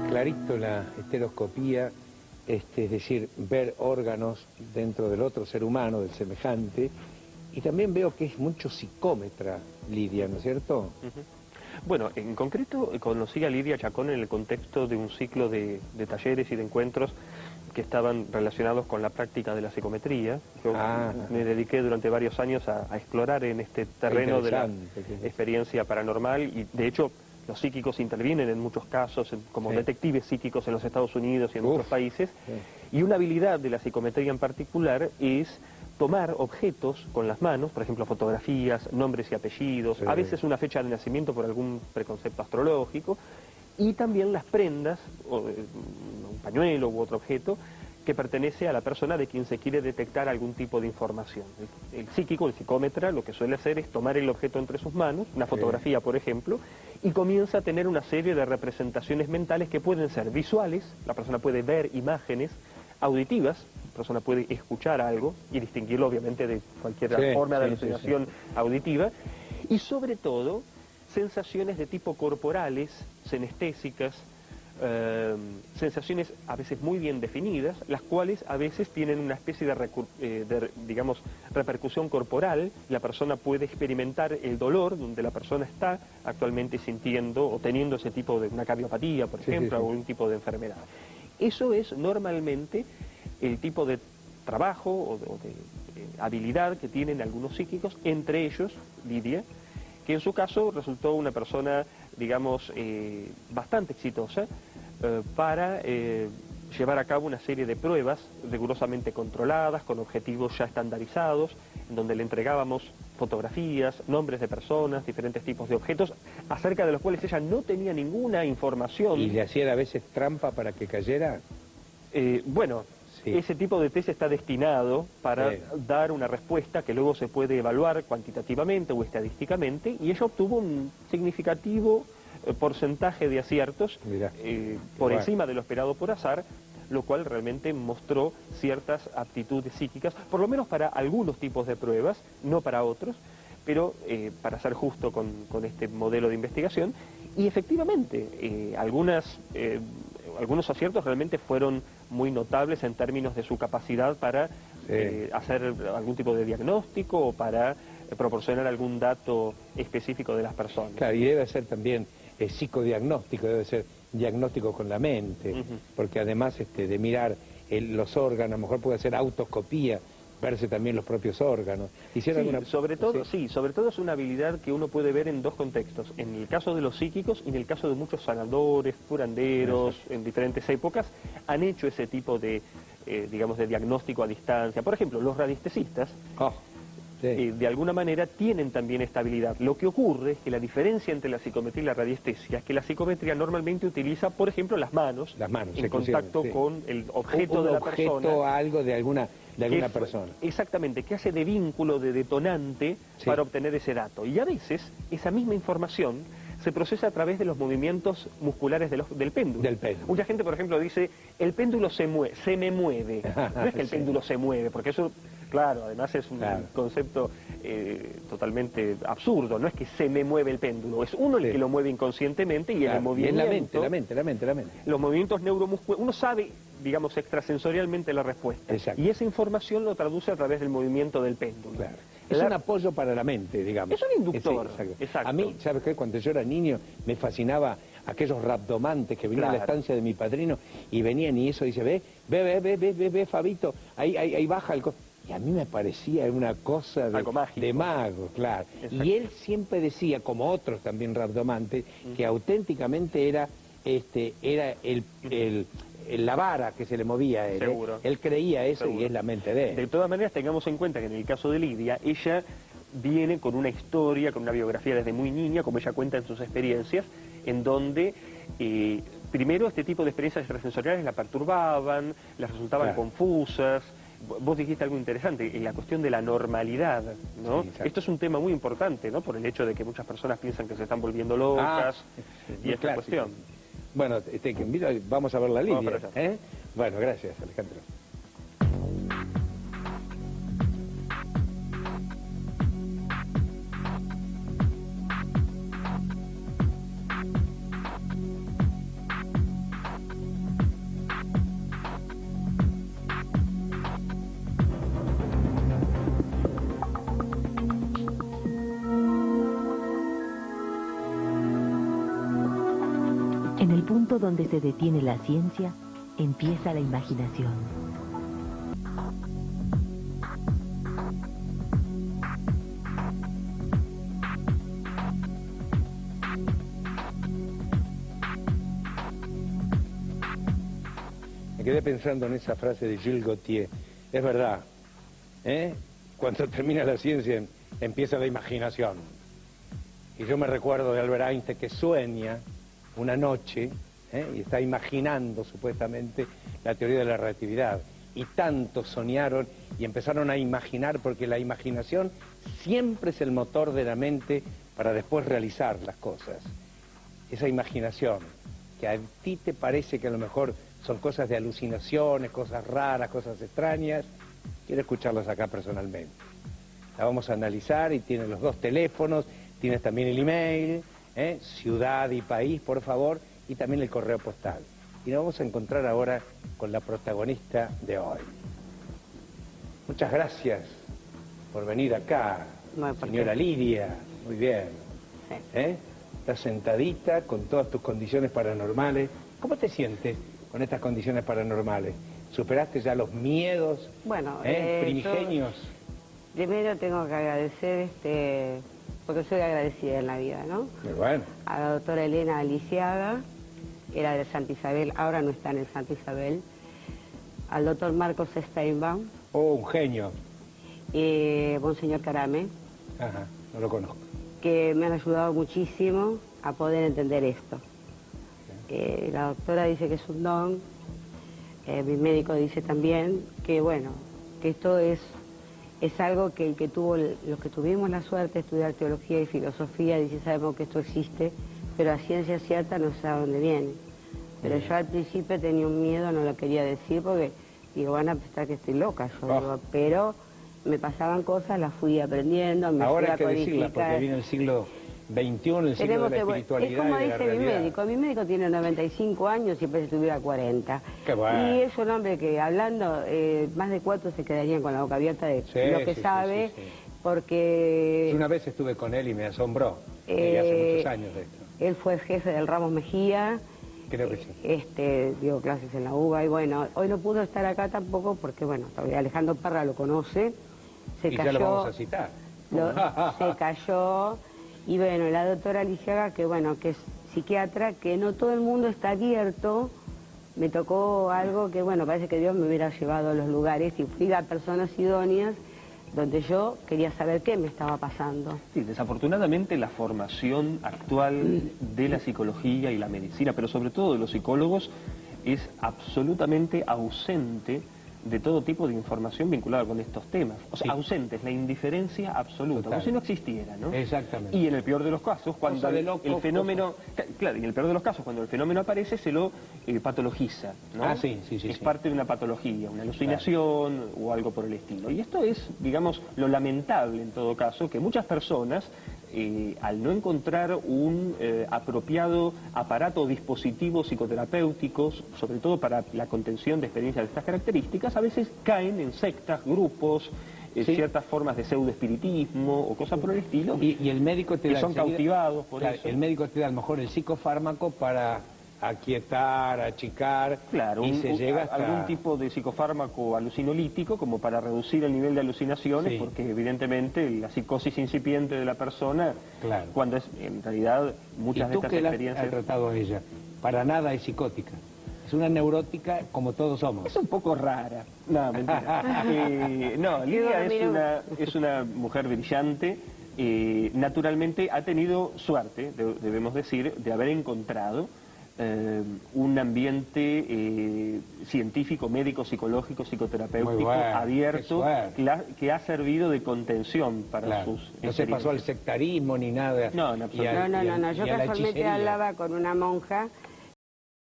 clarito la estereoscopía, es decir, ver órganos dentro del otro ser humano, del semejante, y también veo que es mucho psicómetra, Lidia, ¿no es cierto? Bueno, en concreto conocí a Lidia Chacón en el contexto de un ciclo de talleres y de encuentros que estaban relacionados con la práctica de la psicometría. Yo me dediqué durante varios años a explorar en este terreno de la experiencia paranormal y de hecho los psíquicos intervienen en muchos casos como detectives psíquicos en los Estados Unidos y en otros países. Y una habilidad de la psicometría en particular es tomar objetos con las manos, por ejemplo fotografías, nombres y apellidos, a veces una fecha de nacimiento por algún preconcepto astrológico, y también las prendas, un pañuelo u otro objeto, que pertenece a la persona de quien se quiere detectar algún tipo de información. El psíquico, el psicómetra, lo que suele hacer es tomar el objeto entre sus manos, una fotografía por ejemplo, y comienza a tener una serie de representaciones mentales que pueden ser visuales, la persona puede ver imágenes, auditivas, la persona puede escuchar algo y distinguirlo obviamente de cualquier forma de alucinación auditiva, y sobre todo sensaciones de tipo corporales, senestésicas, sensaciones a veces muy bien definidas, las cuales a veces tienen una especie de digamos, repercusión corporal. La persona puede experimentar el dolor donde la persona está actualmente sintiendo o teniendo ese tipo de una cardiopatía, por ejemplo, o un tipo de enfermedad. Eso es normalmente el tipo de trabajo o de habilidad que tienen algunos psíquicos, entre ellos Lidia, que en su caso resultó una persona, digamos, bastante exitosa para llevar a cabo una serie de pruebas rigurosamente controladas, con objetivos ya estandarizados, en donde le entregábamos fotografías, nombres de personas, diferentes tipos de objetos, acerca de los cuales ella no tenía ninguna información. ¿Y le hacían a veces trampa para que cayera? Bueno, ese tipo de test está destinado para dar una respuesta que luego se puede evaluar cuantitativamente o estadísticamente, y ella obtuvo un significativo porcentaje de aciertos por encima de lo esperado por azar, lo cual realmente mostró ciertas aptitudes psíquicas, por lo menos para algunos tipos de pruebas, no para otros, pero para ser justo con este modelo de investigación. Y efectivamente, algunos aciertos realmente fueron muy notables en términos de su capacidad para hacer algún tipo de diagnóstico o para proporcionar algún dato específico de las personas. Claro, y debe ser también psicodiagnóstico, debe ser diagnóstico con la mente, porque además de mirar los órganos, a lo mejor puede hacer autoscopía, verse también los propios órganos. Sobre todo es una habilidad que uno puede ver en dos contextos, en el caso de los psíquicos y en el caso de muchos sanadores, curanderos, en diferentes épocas, han hecho ese tipo de, digamos, de diagnóstico a distancia. Por ejemplo, los radiestesistas, de alguna manera tienen también esta habilidad. Lo que ocurre es que la diferencia entre la psicometría y la radiestesia es que la psicometría normalmente utiliza, por ejemplo, las manos en contacto con el objeto de la persona. Algo de alguna persona. Exactamente, que hace de vínculo, de detonante para obtener ese dato. Y a veces esa misma información se procesa a través de los movimientos musculares del péndulo. Mucha gente, por ejemplo, dice, el péndulo se me mueve. No es que el péndulo se mueve, porque eso, claro, además es un concepto totalmente absurdo. No es que se me mueve el péndulo, es uno el que lo mueve inconscientemente y el movimiento... Y es la mente. Los movimientos neuromusculares, uno sabe, digamos, extrasensorialmente la respuesta. Y esa información lo traduce a través del movimiento del péndulo. Es un apoyo para la mente, digamos. Es un inductor. Exacto. A mí, ¿sabes qué? Cuando yo era niño me fascinaba aquellos rapdomantes que venían a la estancia de mi padrino y venían y eso dice, ve, Fabito, ahí baja el... Y a mí me parecía una cosa de mago, claro. Exacto. Y él siempre decía, como otros también rapdomantes, que auténticamente era la vara que se le movía a él. Seguro. Él creía eso. Seguro. Y es la mente de él. De todas maneras, tengamos en cuenta que en el caso de Lidia, ella viene con una historia, con una biografía desde muy niña, como ella cuenta en sus experiencias, en donde primero este tipo de experiencias extrasensoriales la perturbaban, las resultaban confusas. Vos dijiste algo interesante, en la cuestión de la normalidad, ¿no? Esto es un tema muy importante, ¿no? Por el hecho de que muchas personas piensan que se están volviendo locas y esta cuestión. Bueno, vamos a ver la línea. Bueno, gracias, Alejandro. En el punto donde se detiene la ciencia, empieza la imaginación. Me quedé pensando en esa frase de Gilles Gauthier. Es verdad, ¿eh? Cuando termina la ciencia empieza la imaginación. Y yo me recuerdo de Albert Einstein que sueña una noche y está imaginando supuestamente la teoría de la relatividad. Y tantos soñaron y empezaron a imaginar, porque la imaginación siempre es el motor de la mente para después realizar las cosas. Esa imaginación, que a ti te parece que a lo mejor son cosas de alucinaciones, cosas raras, cosas extrañas, quiero escucharlas acá personalmente. La vamos a analizar y tiene los dos teléfonos, tienes también el email, ciudad y país, por favor, y también el correo postal. Y nos vamos a encontrar ahora con la protagonista de hoy. Muchas gracias por venir acá, señora Lidia. Muy bien. Sí. Estás sentadita con todas tus condiciones paranormales. ¿Cómo te sientes con estas condiciones paranormales? ¿Superaste ya los miedos primigenios? Primero tengo que agradecer, porque soy agradecida en la vida, ¿no? Muy bueno. A la doctora Elena Aliciaga, era de Santa Isabel, ahora no está en el Santa Isabel. Al doctor Marcos Steinbaum. Oh, un genio. Monseñor Carame. Ajá, no lo conozco. Que me han ayudado muchísimo a poder entender esto. La doctora dice que es un don, mi médico dice también que bueno, que esto es algo que el que tuvo, los que tuvimos la suerte de estudiar teología y filosofía, dice, sabemos que esto existe, pero a ciencia cierta no sé a dónde viene. Pero yo al principio tenía un miedo, no lo quería decir porque digo, van a pensar que estoy loca, digo, pero me pasaban cosas, las fui aprendiendo, me ahora fui a hay que codificar. decirlas porque viene el siglo XXI, el siglo de la espiritualidad. Es como y de la dice realidad. mi médico tiene 95 años y parece que tuviera 40. Qué bueno. Y es un hombre que hablando, más de 4 se quedarían con la boca abierta de lo que sabe, sí. porque... Una vez estuve con él y me asombró, hace muchos años de esto. Él fue jefe del Ramos Mejía. Creo que sí. Dio clases en la UBA y bueno, hoy no pudo estar acá tampoco porque bueno, todavía Alejandro Parra lo conoce, se y cayó, ya lo vamos a citar. se cayó, y bueno, la doctora Aliciaga, que bueno, que es psiquiatra, que no todo el mundo está abierto, me tocó algo que bueno, parece que Dios me hubiera llevado a los lugares y fui a personas idóneas donde yo quería saber qué me estaba pasando. Sí, desafortunadamente la formación actual de la psicología y la medicina, pero sobre todo de los psicólogos, es absolutamente ausente de todo tipo de información vinculada con estos temas. O sea, ausente es la indiferencia absoluta, como si no existiera, ¿no? Exactamente. Y en el peor de los casos, cuando el fenómeno... Claro, y en el peor de los casos, cuando el fenómeno aparece, se lo patologiza, ¿no? Sí. Es parte de una patología, una alucinación o algo por el estilo. Y esto es, digamos, lo lamentable en todo caso, que muchas personas, al no encontrar un apropiado aparato o dispositivo psicoterapéuticos, sobre todo para la contención de experiencias de estas características, a veces caen en sectas, grupos, ciertas formas de pseudoespiritismo o cosas por el estilo, y el médico te que da son cautivados por eso. El médico te da a lo mejor el psicofármaco para aquietar, achicar, claro, y se llega hasta... algún tipo de psicofármaco alucinolítico como para reducir el nivel de alucinaciones, porque evidentemente la psicosis incipiente de la persona, cuando es en realidad muchas de estas experiencias... ¿Y tú qué la has tratado a ella? Para nada es psicótica. Es una neurótica como todos somos. Es un poco rara. No, mentira. No, Lidia es una mujer brillante. Naturalmente ha tenido suerte, debemos decir, de haber encontrado un ambiente científico, médico, psicológico, psicoterapéutico abierto, que ha servido de contención para sus experiencias. No se pasó al sectarismo ni nada. No, yo casualmente hablaba con una monja